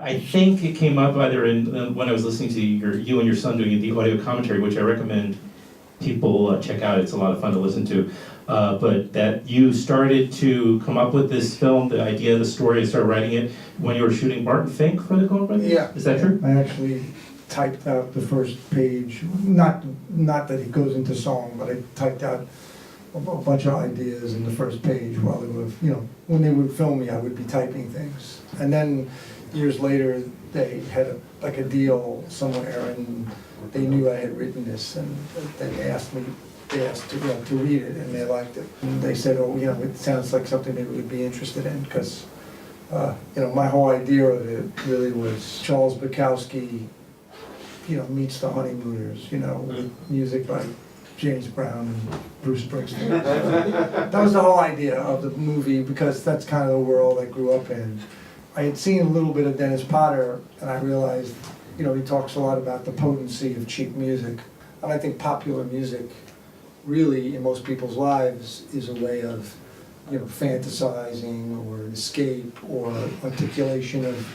I think it came up either in when I was listening to you and your son doing the audio commentary, which I recommend people check out. It's a lot of fun to listen to. But that you started to come up with this film, the idea, the story, and started writing it when you were shooting Barton Fink for the Coen Brothers? Yeah. Is that true? I actually typed out the first page, not that it goes into song, but I typed out a bunch of ideas in the first page while they were, when they would film me, I would be typing things. And then years later, they had a deal somewhere, and they knew I had written this, and they asked to read it, and they liked it. And they said, oh, it sounds like something they would be interested in, because, my whole idea of it really was Charles Bukowski, meets the Honeymooners, with music by James Brown and Bruce Springsteen. That was the whole idea of the movie, because that's kind of the world I grew up in. I had seen a little bit of Dennis Potter, and I realized, he talks a lot about the potency of cheap music. And I think popular music, really, in most people's lives, is a way of, fantasizing or escape or articulation of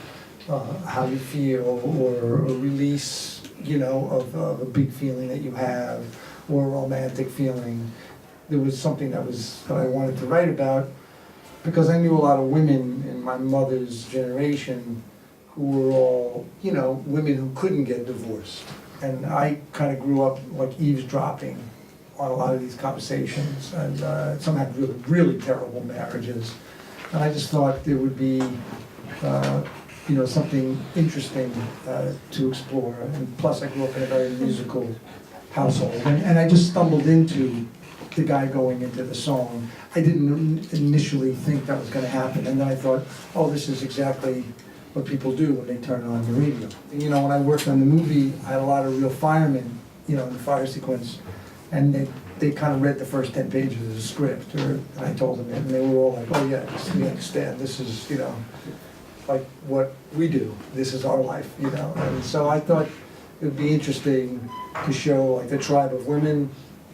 how you feel, or a release, of a big feeling that you have, or a romantic feeling. There was something that I wanted to write about, because I knew a lot of women in my mother's generation who were all, women who couldn't get divorced. And I kind of grew up like eavesdropping on a lot of these conversations, and some had really, really terrible marriages. And I just thought there would be, something interesting to explore. And plus, I grew up in a very musical household, and I just stumbled into the guy going into the song. I didn't initially think that was going to happen, and then I thought, oh, this is exactly what people do when they turn on the radio. When I worked on the movie, I had a lot of real firemen, in the fire sequence, and they kind of read the first 10 pages of the script, and I told them it, and they were all like, oh yeah, we understand, this is, like what we do, this is our life, and so I thought it would be interesting to show like the tribe of women,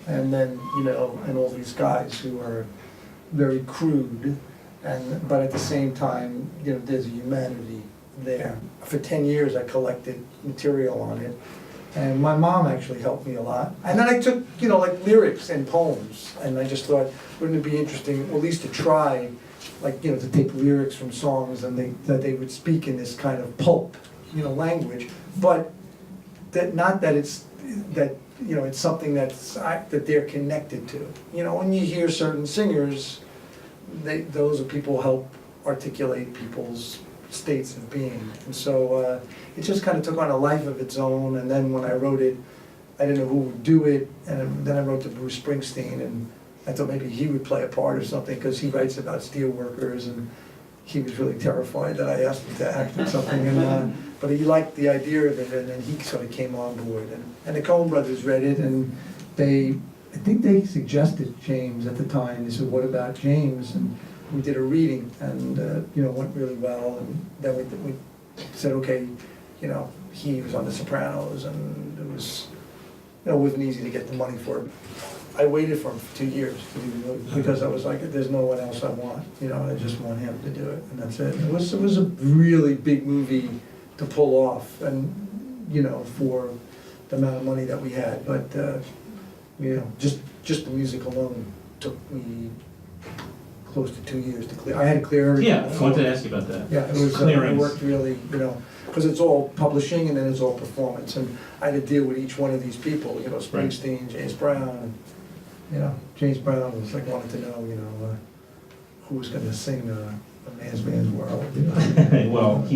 and then, and all these guys who are very crude, but at the same time, there's a humanity there. For 10 years, I collected material on it, and my mom actually helped me a lot. And then I took, like lyrics and poems, and I just thought, wouldn't it be interesting, at least to try, like, to take lyrics from songs and that they would speak in this kind of pulp, language, but not that it's something that they're connected to. When you hear certain singers, those are people who help articulate people's states of being. And so it just kind of took on a life of its own, and then when I wrote it, I didn't know who would do it, and then I wrote to Bruce Springsteen, and I thought maybe he would play a part or something, because he writes about steel workers, and he was really terrified that I asked him to act in something, but he liked the idea of it, and then he sort of came on board. And the Coen brothers read it, and I think they suggested James at the time. They said, what about James? And we did a reading, and went really well, and then we said, okay, he was on The Sopranos, and it was, it wasn't easy to get the money for it. I waited for him for 2 years to do the movie, because I was like, there's no one else I want, I just want him to do it, and that's it. It was a really big movie to pull off, and for the amount of money that we had, but just the music alone took me close to 2 years to clear. I had to clear everything. Yeah, I wanted to ask you about that. Yeah, it was it worked really, because it's all publishing and then it's all performance, and I had to deal with each one of these people, Springsteen, right. James Brown, and James Brown was like wanted to know, who was going to sing A Man's World. Well,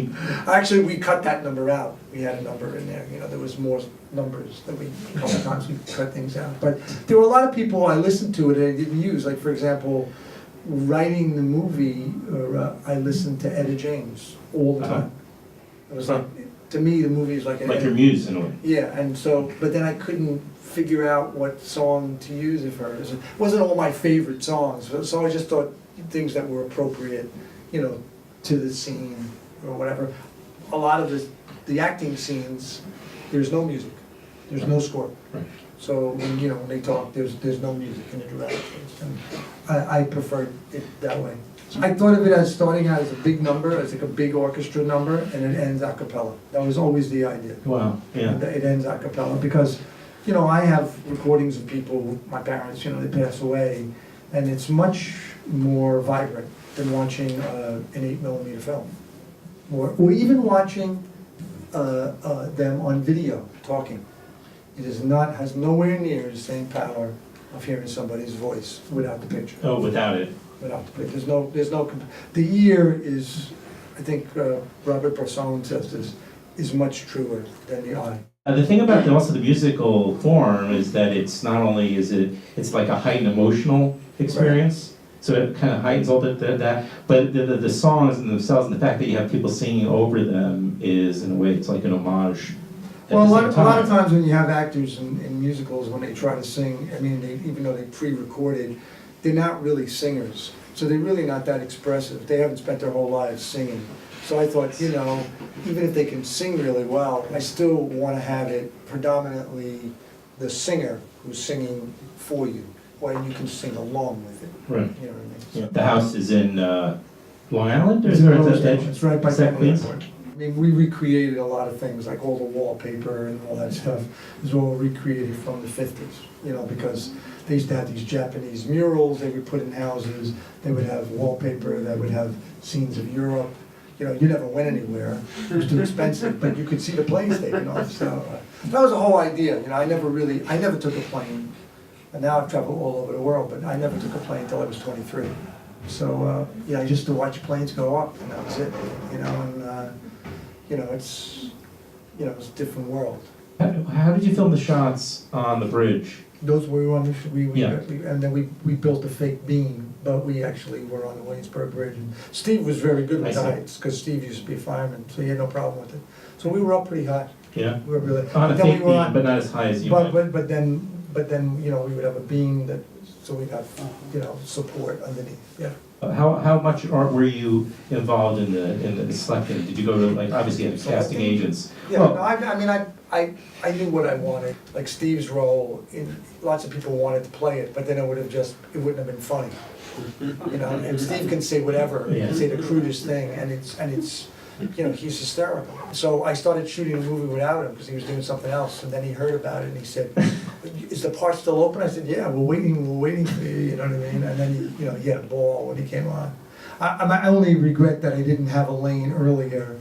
actually, we cut that number out. We had a number in there. There was more numbers that a couple times we cut things out. But there were a lot of people I listened to it and I didn't use. Like, for example, writing the movie, I listened to Etta James all the time. It was like, to me, the movie is like an your muse in a way. Yeah, and so, but then I couldn't figure out what song to use of hers. It wasn't all my favorite songs, so I just thought things that were appropriate, to the scene or whatever. A lot of the acting scenes, there's no music, there's no score. Right. So when they talk, there's no music in the directions, and I preferred it that way. I thought of it as starting out as a big number, as like a big orchestra number, and it ends a cappella. That was always the idea. Wow, yeah. And it ends a cappella because, you know, I have recordings of people, my parents, you know, they pass away, and it's much more vibrant than watching an 8mm film. Or even watching them on video talking. It is not, has nowhere near the same power of hearing somebody's voice without the picture. Oh, without it. Without the picture. There's no, the ear is, I think Robert Bresson says this, is much truer than the eye. The thing about also the musical form is that it's not only it's like a heightened emotional experience. So it kind of heightens all that, but the songs in themselves and the fact that you have people singing over them is, in a way, it's like an homage. Well, a lot of times when you have actors in musicals, when they try to sing, I mean, even though they pre-recorded, they're not really singers. So they're really not that expressive. They haven't spent their whole lives singing. So I thought, you know, even if they can sing really well, I still want to have it predominantly the singer who's singing for you, when you can sing along with it. Right. You know what I mean? Yeah. The house is in Long Island? It's right by Is that Queens? Airport. I mean, we recreated a lot of things, like all the wallpaper and all that stuff is all recreated from the 50s, you know, because they used to have these Japanese murals they would put in houses. They would have wallpaper that would have scenes of Europe. You know, you never went anywhere. It was too expensive, but you could see the planes taken off. So that was the whole idea. You know, I never took a plane. And now I've traveled all over the world, but I never took a plane until I was 23. So, yeah, I used to watch planes go up, and that was it, you know, and, you know, it's a different world. How did you film the shots on the bridge? Those we were on, Yeah. and then we built a fake beam, but we actually were on the Waynesburg Bridge. And Steve was very good with I see. heights, because Steve used to be a fireman, so he had no problem with it. So we were up pretty high. Yeah? We were really. On a but then fake we were beam, on- but not as high as you might. But then, you know, we would have a beam that, so we'd have, you know, support underneath, yeah. How much were you involved in the selecting? Did you go to, like, obviously you had casting agents? Yeah, Well, no, I mean, I knew what I wanted. Like Steve's role, lots of people wanted to play it, but then it wouldn't have been funny. You know, and Steve can say whatever, he can say the crudest thing, and it's, you know, he's hysterical. So I started shooting a movie without him because he was doing something else, and then he heard about it and he said, "Is the part still open?" I said, "Yeah, we're waiting for you." You know what I mean? And then he, you know, he had a ball when he came on. I only regret that I didn't have Elaine earlier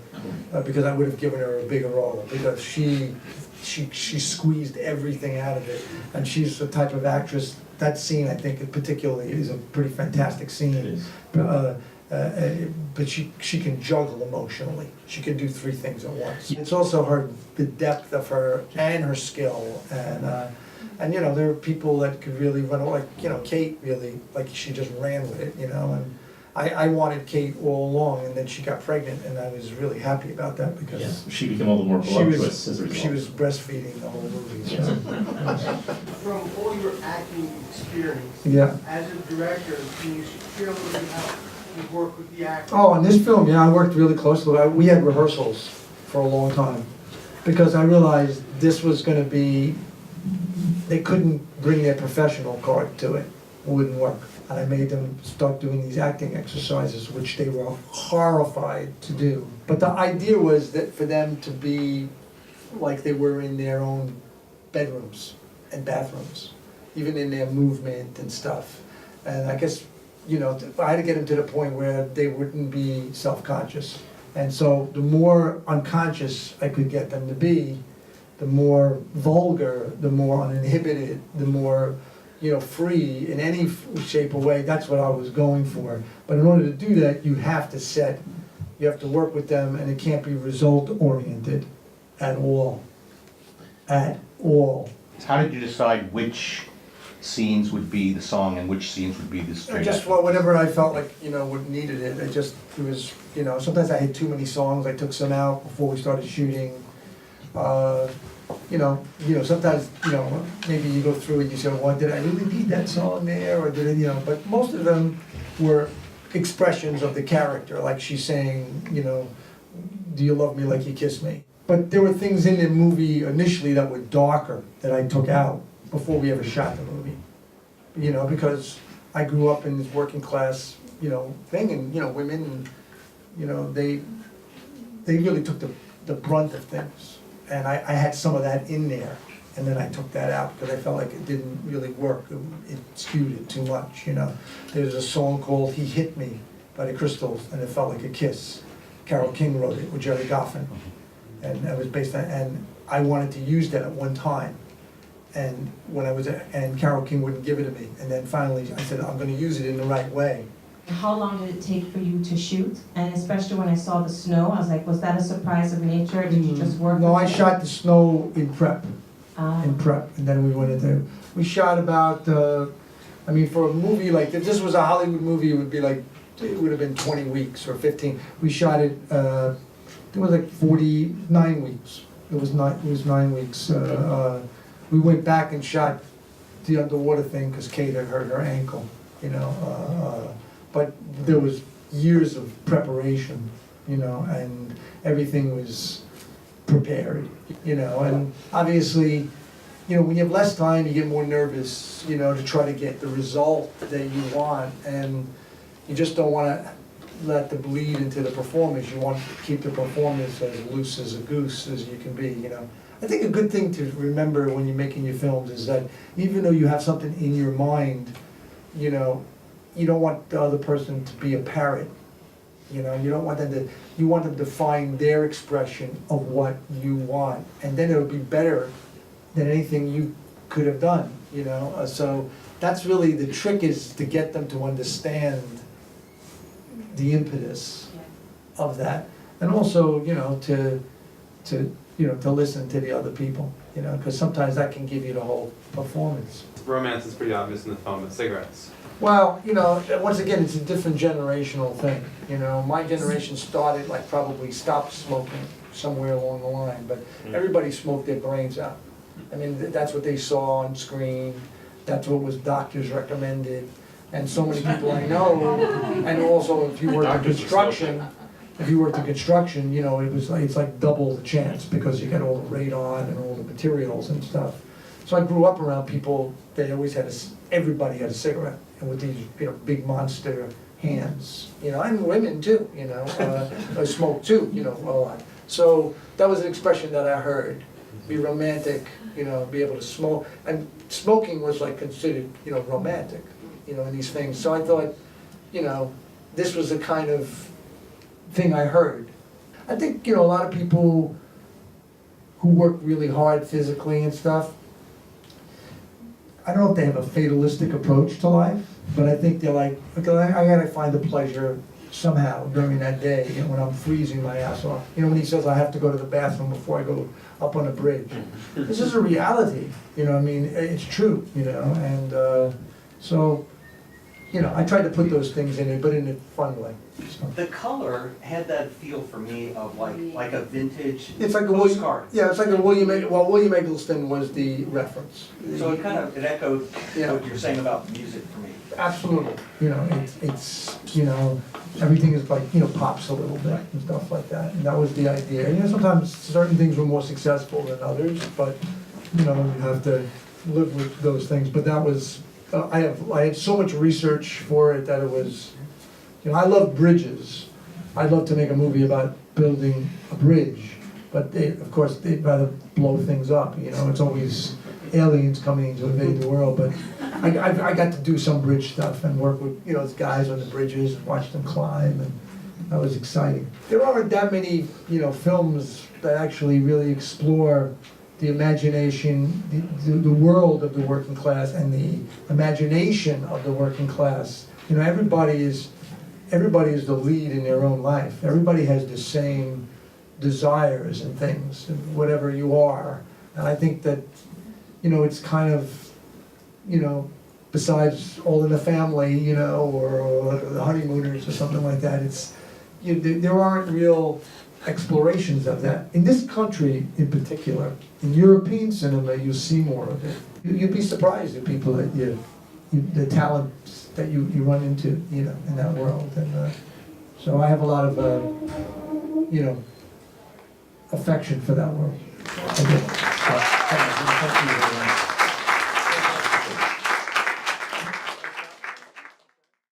because I would have given her a bigger role because she squeezed everything out of it, and she's the type of actress. That scene, I think, particularly, is a pretty fantastic scene. It is. But she can juggle emotionally. She can do three things at once. It's also the depth of her and her skill, and you know, there are people that could really run, like, you know, Kate really, like, she just ran with it, you know, and I wanted Kate all along, and then she got pregnant, and I was really happy about that because Yeah, she became a little more she voluptuous as a was result. she was breastfeeding the whole movie. So. From all your acting experience, Yeah. as a director, can you share a little bit how you work with the actors? Oh, on this film, yeah, I worked really closely. We had rehearsals for a long time because I realized this was going to be, they couldn't bring their professional card to it. It wouldn't work. And I made them start doing these acting exercises, which they were horrified to do. But the idea was that for them to be like they were in their own bedrooms and bathrooms, even in their movement and stuff. And I guess, you know, I had to get them to the point where they wouldn't be self-conscious. And so the more unconscious I could get them to be, the more vulgar, the more uninhibited, the more, you know, free in any shape or way. That's what I was going for. But in order to do that, you have to work with them, and it can't be result-oriented at all. At all. How did you decide which scenes would be the song and which scenes would be the straight Just acting? whatever I felt like, you know, would needed it. It was, you know, sometimes I had too many songs. I took some out before we started shooting. You know, sometimes, you know, maybe you go through it, you say, well, did I really need that song there, or did it, you know, but most of them were expressions of the character, like she's saying, you know, do you love me like you kiss me? But there were things in the movie initially that were darker that I took out before we ever shot the movie. You know, because I grew up in this working class thing, and, women, they really took the brunt of things. And I had some of that in there, and then I took that out, because I felt like it didn't really work, it skewed it too much, There's a song called He Hit Me by the Crystals, and it felt like a kiss. Carole King wrote it with Jerry Goffin, and it was based on, and I wanted to use that at one time. And and Carole King wouldn't give it to me, and then finally I said, I'm gonna use it in the right way. How long did it take for you to shoot? And especially when I saw the snow, I was like, was that a surprise of nature? Did you just work? No, with I it? shot the snow in prep, Ah. and then we went into, we shot about, for a movie like, if this was a Hollywood movie, it would have been 20 weeks or 15. We shot it, it was like 49 weeks. It was 9 weeks. We went back and shot the underwater thing because Kate had hurt her ankle, but there was years of preparation, and everything was prepared, and obviously, when you have less time, you get more nervous, to try to get the result that you want, and you just don't want to let the bleed into the performance. You want to keep the performance as loose as a goose as you can be, I think a good thing to remember when you're making your films is that even though you have something in your mind, you don't want the other person to be a parrot. You don't want you want them to find their expression of what you want, and then it'll be better than anything you could have done, So that's really the trick, is to get them to understand the impetus of that, and also, to listen to the other people, because sometimes that can give you the whole performance. Romance is pretty obvious in the film, but cigarettes. Well, once again, it's a different generational thing, my generation started, probably stopped smoking somewhere along the line, but everybody smoked their brains out. I mean, that's what they saw on screen, that's what was doctors recommended, and so many people I know, and also if you work in construction, it's like double the chance, because you get all the radon and all the materials and stuff. So I grew up around people, they always everybody had a cigarette, and with these, big monster hands, and women too, smoke too, a lot. So that was an expression that I heard, be romantic, be able to smoke, and smoking was considered, romantic, in these things. So I thought, this was the kind of thing I heard. I think, a lot of people who work really hard physically and stuff, I don't know if they have a fatalistic approach to life, but I think they're like, okay, I gotta find the pleasure somehow during that day, when I'm freezing my ass off. When he says I have to go to the bathroom before I go up on a bridge. This is a reality, it's true, and so, I tried to put those things in it, but in a fun way. So. The color had that feel for me of like a vintage It's like a postcard. it's like a William Eggleston was the reference. So it echoed Yeah. what you're saying about music for me. Absolutely, it's everything is pops a little bit and stuff like that, and that was the idea. Sometimes certain things were more successful than others, but you have to live with those things. But that was, I had so much research for it that it was, I love bridges. I'd love to make a movie about building a bridge, but of course they'd rather blow things up. It's always aliens coming to invade the world, but I got to do some bridge stuff and work with those guys on the bridges and watch them climb, and that was exciting. There aren't that many films that actually really explore the imagination, the world of the working class, and the imagination of the working class. Everybody is the lead in their own life. Everybody has the same desires and things, whatever you are. And I think that it's kind of, besides All in the Family, or The Honeymooners or something like that, there aren't real explorations of that. In this country in particular, in European cinema, you see more of it. You'd be surprised at people that the talents that you run into, in that world. And so I have a lot of, affection for that world. I do. Thank you very much.